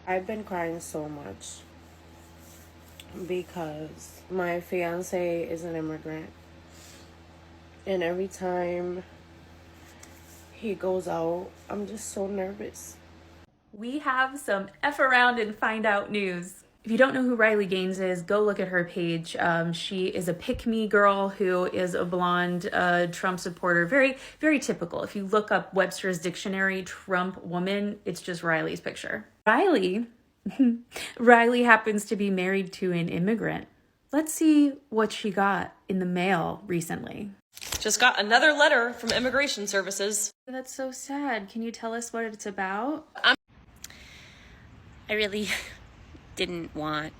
I've been crying so much because my fiance is an immigrant, and every time he goes out, I'm just so nervous. We have some F around and find out news. If you don't know who Riley Gaines is, go look at her page. She is a pick-me girl who is a blonde Trump supporter. Very, very typical. If you look up Webster's Dictionary, Trump woman, it's just Riley's picture. Riley happens to be married to an immigrant. Let's see what she got in the mail recently. Just got another letter from Immigration Services. That's so sad. Can you tell us what it's about? I really didn't want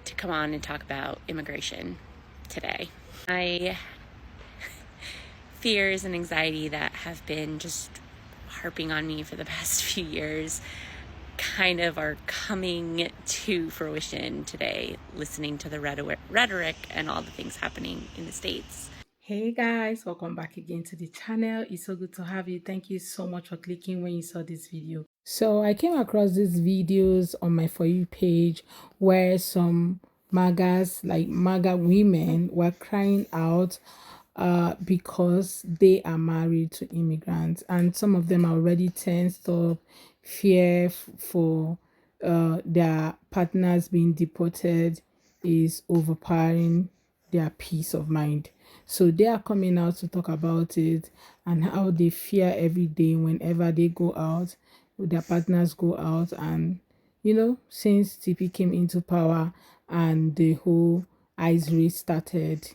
to come on and talk about immigration today. My fears and anxiety that have been just harping on me for the past few years kind of are coming to fruition today, listening to the rhetoric and all the things happening in the States. Hey guys, welcome back again to the channel. It's so good to have you. Thank you so much for clicking when you saw this video. So I came across these videos on my For You page where some MAGAs, like MAGA women, were crying out because they are married to immigrants, and some of them are already tensed up, fear for their partners being deported is overpowering their peace of mind. So they are coming out to talk about it and how they fear every day whenever they go out, their partners go out. And since TP came into power and the whole ICE race started,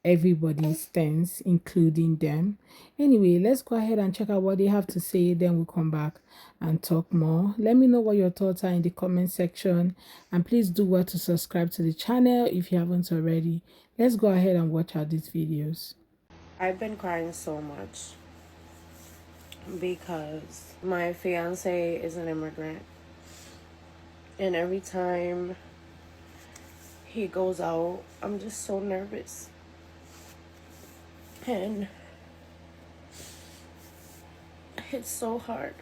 everybody's tense, including them. Anyway, let's go ahead and check out what they have to say, then we'll come back and talk more. Let me know what your thoughts are in the comment section, and please do well to subscribe to the channel if you haven't already. Let's go ahead and watch out these videos. I've been crying so much because my fiance is an immigrant, and every time he goes out, I'm just so nervous. And it's so hard.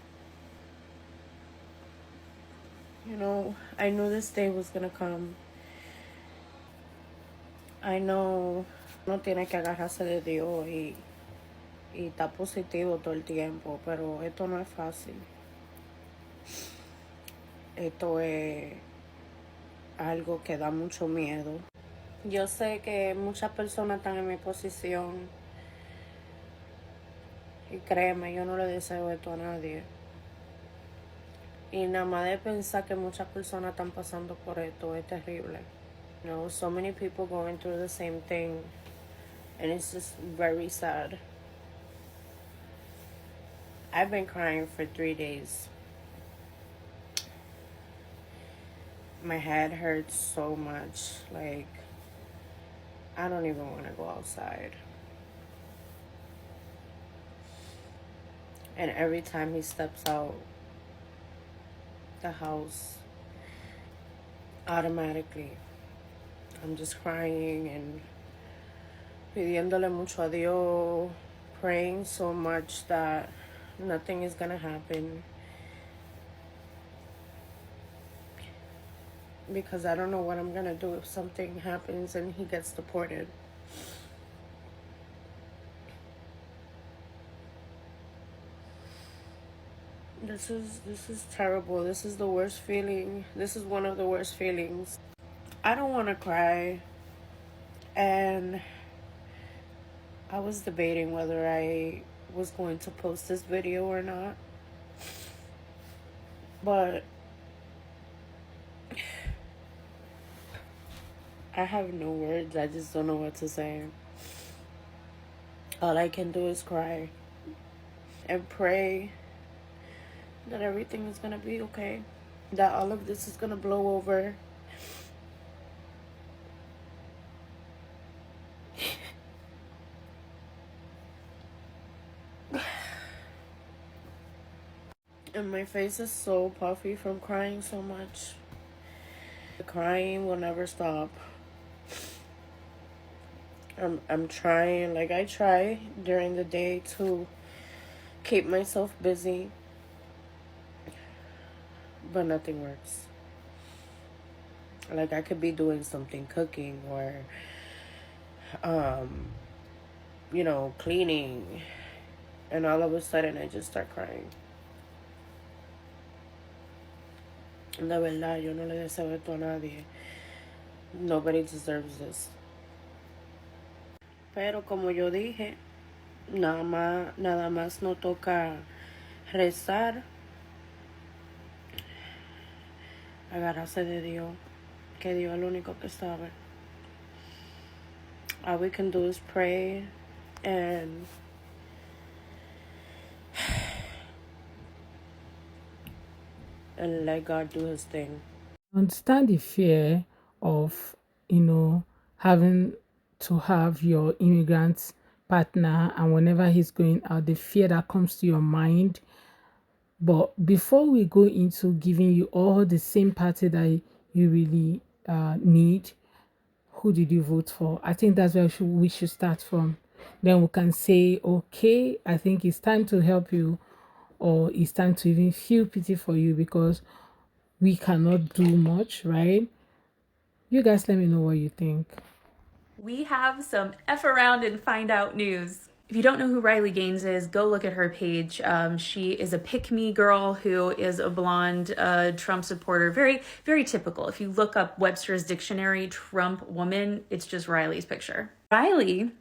I knew this day was gonna come. I know no tiene que agarrarse de Dios y está positivo todo el tiempo, pero esto no es fácil. Esto es algo que da mucho miedo. Yo sé que muchas personas están en mi posición y créeme, yo no le deseo esto a nadie. Y nada más de pensar que muchas personas están pasando por esto es terrible. So many people going through the same thing, and it's just very sad. I've been crying for 3 days. My head hurts so much. Like, I don't even want to go outside. And every time he steps out the house, automatically I'm just crying and pidiéndole mucho a Dios, praying so much that nothing is gonna happen, because I don't know what I'm gonna do if something happens and he gets deported. This is terrible. This is the worst feeling. This is one of the worst feelings. I don't want to cry, and I was debating whether I was going to post this video or not, but I have no words. I just don't know what to say. All I can do is cry and pray that everything is gonna be okay, that all of this is gonna blow over. And my face is so puffy from crying so much. The crying will never stop. I'm trying, like I try during the day to keep myself busy, but nothing works. Like, I could be doing something, cooking or, um, cleaning, and all of a sudden I just start crying. La verdad, yo no le deseo esto a nadie. Nobody deserves this. Pero como yo dije, nada más no toca rezar, agarrarse de Dios, que Dios es el único que sabe. All we can do is pray and let God do his thing. Understand the fear of, having to have your immigrant partner, and whenever he's going out, the fear that comes to your mind. But before we go into giving you all the same party that you really need, who did you vote for? I think that's where we should start from. Then we can say, okay, I think it's time to help you, or it's time to even feel pity for you, because we cannot do much, right? You guys let me know what you think. We have some F around and find out news. If you don't know who Riley Gaines is, go look at her page. She is a pick-me girl who is a blonde Trump supporter. Very, very typical. If you look up Webster's Dictionary, Trump woman, it's just Riley's picture. Riley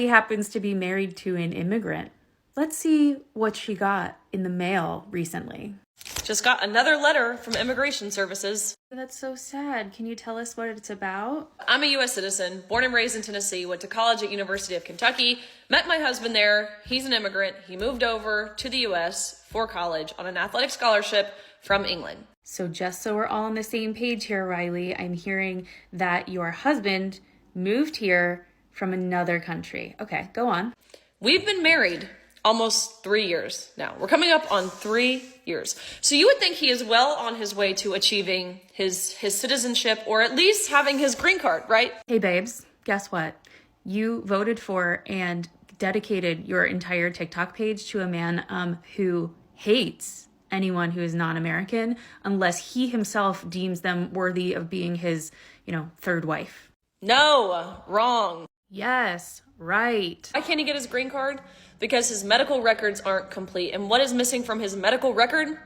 happens to be married to an immigrant. Let's see what she got in the mail recently. Just got another letter from Immigration Services. That's so sad. Can you tell us what it's about? I'm a U.S. citizen, born and raised in Tennessee, went to college at University of Kentucky, met my husband there. He's an immigrant. He moved over to the U.S. for college on an athletic scholarship from England. So just so we're all on the same page here, Riley, I'm hearing that your husband moved here from another country. Okay, go on. We've been married almost 3 years now. We're coming up on 3 years. So you would think he is well on his way to achieving his citizenship, or at least having his green card, right? Hey, babes, guess what? You voted for and dedicated your entire TikTok page to a man who hates anyone who is non-American unless he himself deems them worthy of being his, third wife. No, wrong. Yes, right. Why can't he get his green card? Because his medical records aren't complete. And what is missing from his medical record?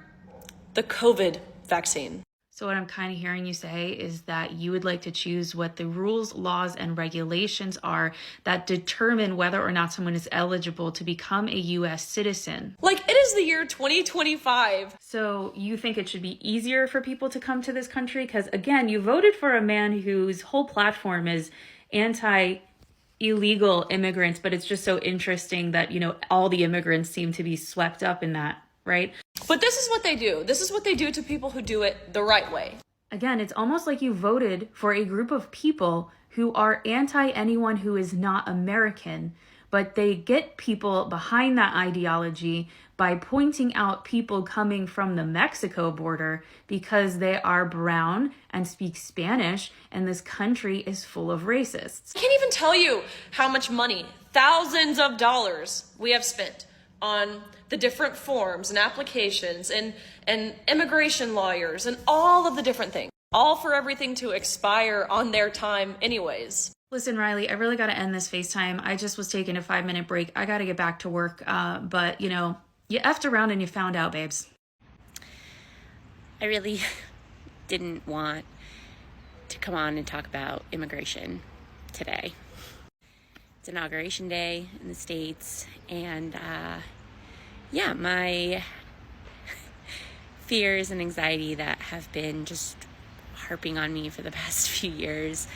The COVID vaccine. So what I'm kind of hearing you say is that you would like to choose what the rules, laws, and regulations are that determine whether or not someone is eligible to become a U.S. citizen. Like, it is the year 2025. So you think it should be easier for people to come to this country? Because again, you voted for a man whose whole platform is anti-illegal immigrants, but it's just so interesting that, all the immigrants seem to be swept up in that, right? But this is what they do. This is what they do to people who do it the right way. Again, it's almost like you voted for a group of people who are anti anyone who is not American, but they get people behind that ideology by pointing out people coming from the Mexico border because they are brown and speak Spanish, and this country is full of racists. I can't even tell you how much money, thousands of dollars, we have spent on the different forms and applications and immigration lawyers and all of the different things, all for everything to expire on their time anyways. Listen, Riley, I really got to end this FaceTime. I just was taking a 5-minute break. I got to get back to work. But, you effed around and you found out, babes. I really didn't want to come on and talk about immigration today. It's Inauguration Day in the States, and my fears and anxiety that have been just harping on me for the past few years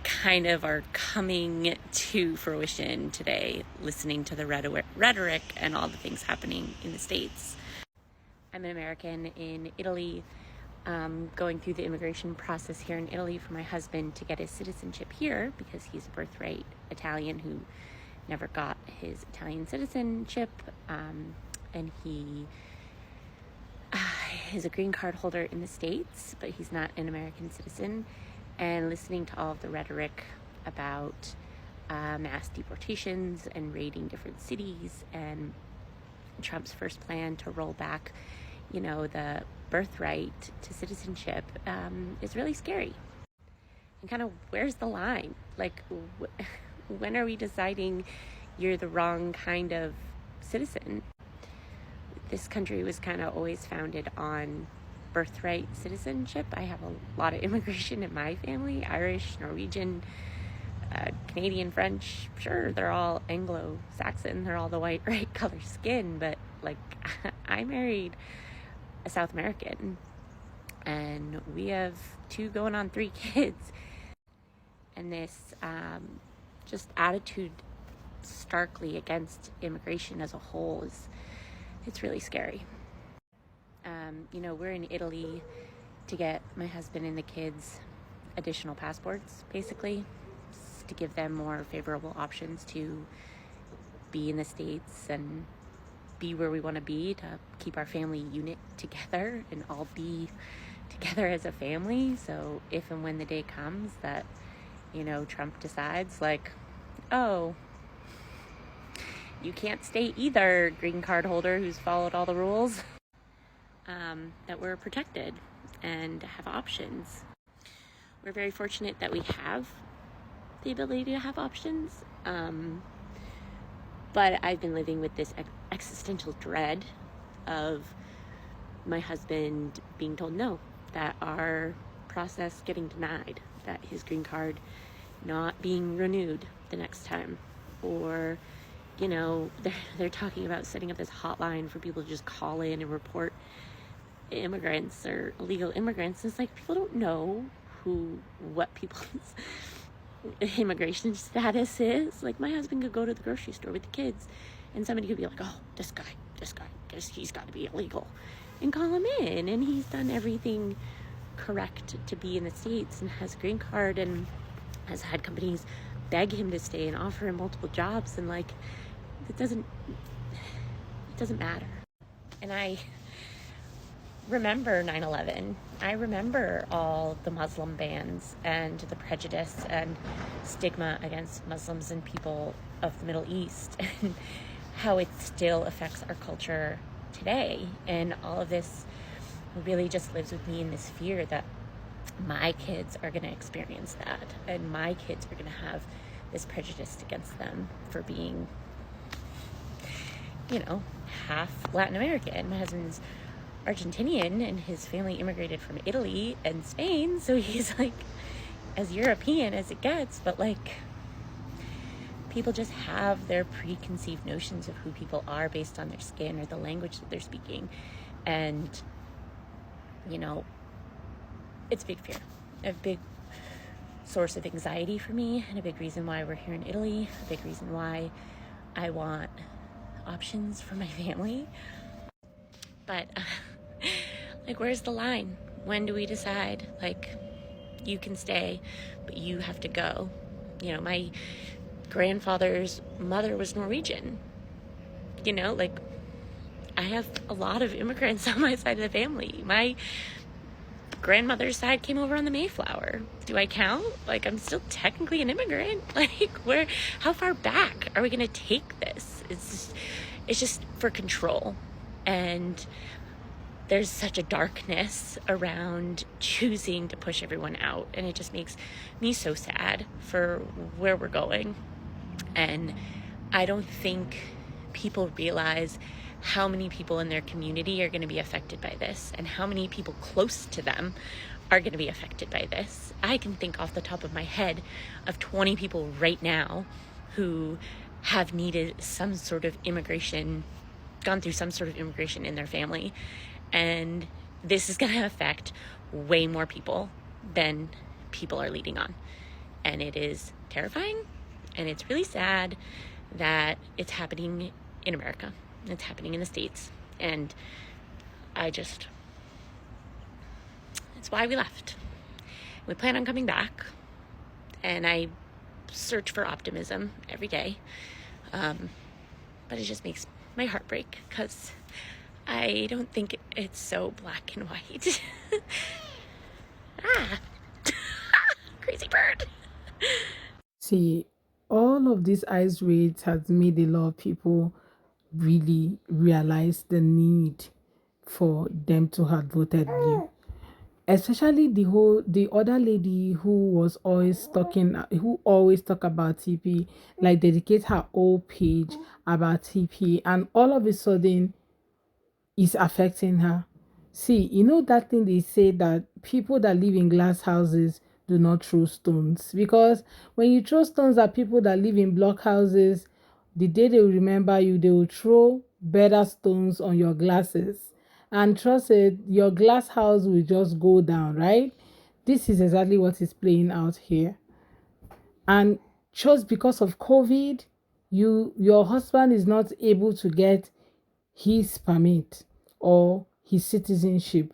kind of are coming to fruition today, listening to the rhetoric and all the things happening in the States. I'm an American in Italy, going through the immigration process here in Italy for my husband to get his citizenship here because he's a birthright Italian who never got his Italian citizenship, and he is a green card holder in the States, but he's not an American citizen. And listening to all of the rhetoric about mass deportations and raiding different cities, and Trump's first plan to roll back, the birthright to citizenship is really scary. And kind of, where's the line? Like, when are we deciding you're the wrong kind of citizen? This country was kind of always founded on birthright citizenship. I have a lot of immigration in my family: Irish, Norwegian, Canadian, French. Sure, they're all Anglo-Saxon, they're all the white, right color skin, but like, I married a South American, and we have 2 going on 3 kids. And this just attitude starkly against immigration as a whole it's really scary. We're in Italy to get my husband and the kids additional passports, basically, to give them more favorable options to be in the States and be where we want to be, to keep our family unit together and all be together as a family. So if and when the day comes that, Trump decides, like, oh, you can't stay either, green card holder who's followed all the rules, that we're protected and have options. We're very fortunate that we have the ability to have options. But I've been living with this existential dread of my husband being told no, that our process getting denied, that his green card not being renewed the next time, or they're talking about setting up this hotline for people to just call in and report immigrants or illegal immigrants. It's like, people don't know what people's immigration status is. Like, my husband could go to the grocery store with the kids and somebody could be like, oh, this guy, he's got to be illegal, and call him in, and he's done everything correct to be in the States and has a green card and has had companies beg him to stay and offer him multiple jobs, and like, it doesn't matter. And I remember 9/11. I remember all the Muslim bans and the prejudice and stigma against Muslims and people of the Middle East, and how it still affects our culture today. And all of this really just lives with me in this fear that my kids are going to experience that, and my kids are going to have this prejudice against them for being, half Latin American. My husband's Argentinian, and his family immigrated from Italy and Spain, so he's like as European as it gets. But like, people just have their preconceived notions of who people are based on their skin or the language that they're speaking, and it's a big fear, a big source of anxiety for me, and a big reason why we're here in Italy, a big reason why I want options for my family. But like, where's the line? When do we decide, like, you can stay, but you have to go? My grandfather's mother was Norwegian. Like, I have a lot of immigrants on my side of the family. My grandmother's side came over on the Mayflower. Do I count? Like, I'm still technically an immigrant. Like, how far back are we going to take this? It's just for control. And there's such a darkness around choosing to push everyone out, and it just makes me so sad for where we're going. And I don't think people realize how many people in their community are going to be affected by this, and how many people close to them are going to be affected by this. I can think off the top of my head of 20 people right now who have needed some sort of immigration, gone through some sort of immigration in their family. And this is going to affect way more people than people are leading on. And it is terrifying, and it's really sad that it's happening in America. It's happening in the States. And it's why we left. We plan on coming back, and I search for optimism every day. But it just makes my heart break, because I don't think it's so black and white. Crazy bird. See, all of these ICE raids has made a lot of people really realize the need for them to have voted blue. Especially the other lady who was always talking, who always talk about TP, like dedicate her whole page about TP, and all of a sudden is affecting her. See, you know that thing they say that people that live in glass houses do not throw stones, because when you throw stones at people that live in block houses, the day they will remember you, they will throw better stones on your glasses. And trust it, your glass house will just go down, right? This is exactly what is playing out here. And just because of COVID, your husband is not able to get his permit or his citizenship.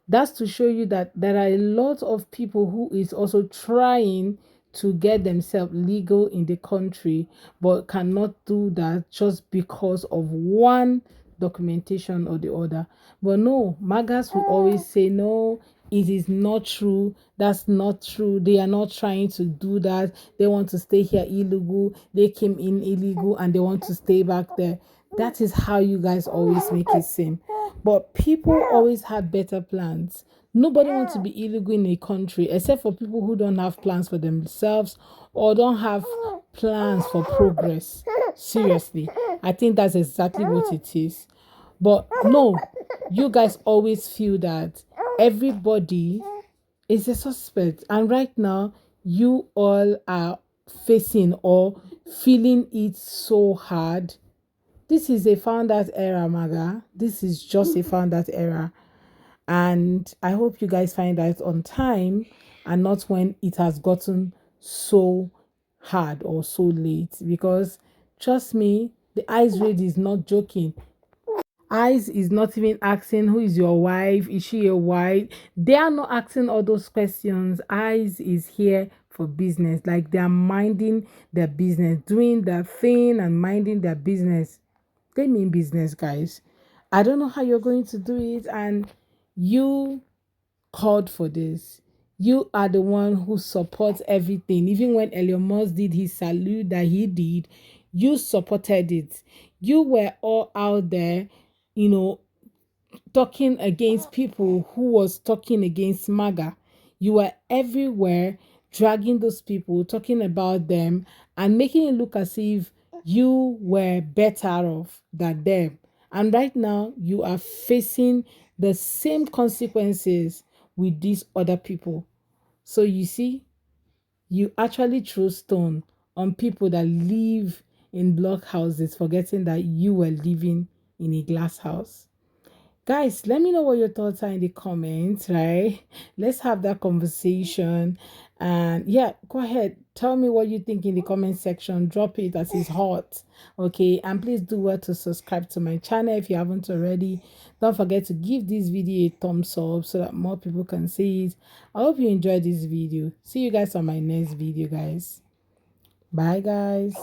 That's to show you that there are a lot of people who is also trying to get themselves legal in the country but cannot do that just because of one documentation or the other. But no, magas will always say no, it is not true, that's not true, they are not trying to do that, they want to stay here illegal, they came in illegal and they want to stay back there. That is how you guys always make it seem. But people always have better plans. Nobody wants to be illegal in a country except for people who don't have plans for themselves or don't have plans for progress. Seriously, I think that's exactly what it is. But no, you guys always feel that everybody is a suspect. And right now, you all are facing or feeling it so hard. This is a founders era, Maga. This is just a founders era. And I hope you guys find that on time and not when it has gotten so hard or so late. Because trust me, the ICE raid is not joking. ICE is not even asking who is your wife, is she your wife? They are not asking all those questions. ICE is here for business. Like they are minding their business, doing their thing and minding their business. They mean business, guys. I don't know how you're going to do it, and you called for this. You are the one who supports everything. Even when Elon Musk did his salute that he did, you supported it. You were all out there, you know, talking against people who was talking against MAGA. You were everywhere dragging those people, talking about them, and making it look as if you were better off than them. And right now, you are facing the same consequences with these other people. So you see, you actually throw stone on people that live in block houses, forgetting that you were living in a glass house. Guys, let me know what your thoughts are in the comments, right? Let's have that conversation. And yeah, go ahead. Tell me what you think in the comment section. Drop it as it's hot. Okay. And please do well to subscribe to my channel if you haven't already. Don't forget to give this video a thumbs up so that more people can see it. I hope you enjoyed this video. See you guys on my next video, guys. Bye, guys.